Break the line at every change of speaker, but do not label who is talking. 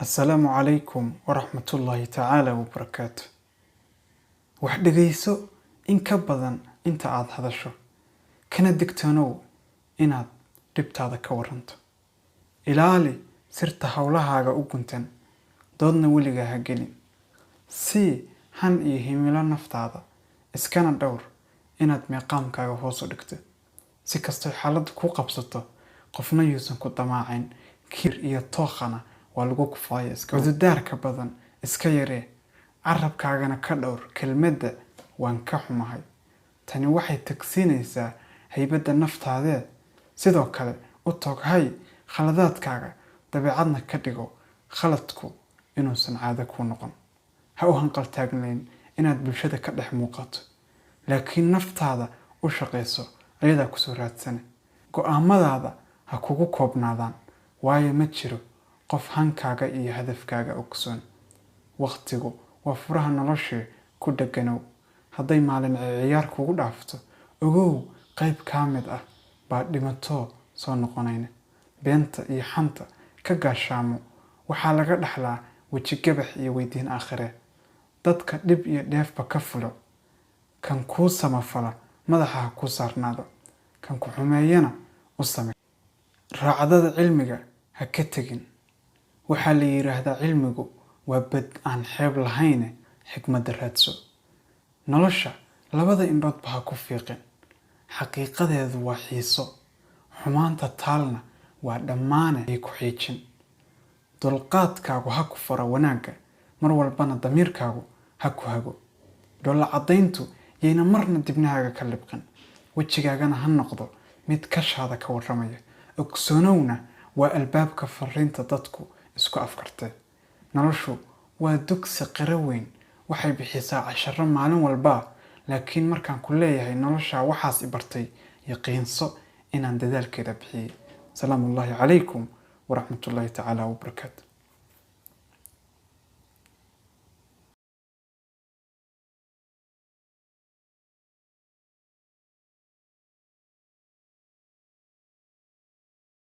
السلام عليكم ورحمة الله تعالى وبركاته. وحدقيسو إن كبضا إنت عاد هذا الشو كان دكتانو إناد دبت هذا كورنتو إلالي سرت حولها أوكنتن دودنا وليغا هاقلين سي هن إيهيميلا نفت هذا إسكان الدور إناد ميقام كاغا هوسو دكتو سي كستو حالد كو قبسطو قفنا يوسن كو دماعين كير إيا توخانا والغو كفاية ودودارك بدن إسكا يري عرب كاغانا كدور كلمة وان كحمهاي تاني waxay tagsiinaysaa haybada naftaada sidoo kale u tog hay khaladaadkaaga dabeecadna ka dhigo khaladku inuu san caado ku noqon ha u hanqal taagnayn inaad bulshada ka dhex muuqato laakiin naftaada u shaqeyso ayada ku soo raadsan go'aamadaada ha kugu koobnaadaan waayo ma jiro qof hankaaga iyo hadafkaaga ogsoon waqtigu waa furaha nolosha ku dhaganow hadday maalin ciyaar kugu dhaafto ogow qayb ka mid ah baa dhimato soo noqonayna beenta iyo xanta ka gaashaamo waxaa laga dhaxlaa waji gabax iyo weydiin aakhire dadka dhib iyo dheefba ka fulo kan kuu samafala madaxa ku saarnaado kan ku xumeeyana u samee raacdada cilmiga ha ka tagin waxaa la yiraahdaa cilmigu waa bad aan xeeb lahayn xikmad raadso nolosha labada indhood baa ku fiiqin xaqiiqadeedu waa xiiso xumaanta taalna waa dhammaane ay ku xiijin dulqaadkaagu ha ku fara wanaagga mar walbana damiirkaagu ha ku hago dhoolla caddayntu yayna marna dibnahaaga ka libqin wejigaagana ha noqdo mid kashaada ka warramaya ogsoonowna waa albaabka fariinta dadku isku afkartay noloshu waa dugsi qira weyn waxay bixisaa casharo maalin walba laakiin markaan ku leeyahay nolosha waxaas ibartay yaqiinso inaan dadaalkeeda bixiyay salaamu alaykum wa rahmatullahi ta'ala wa barakatuh.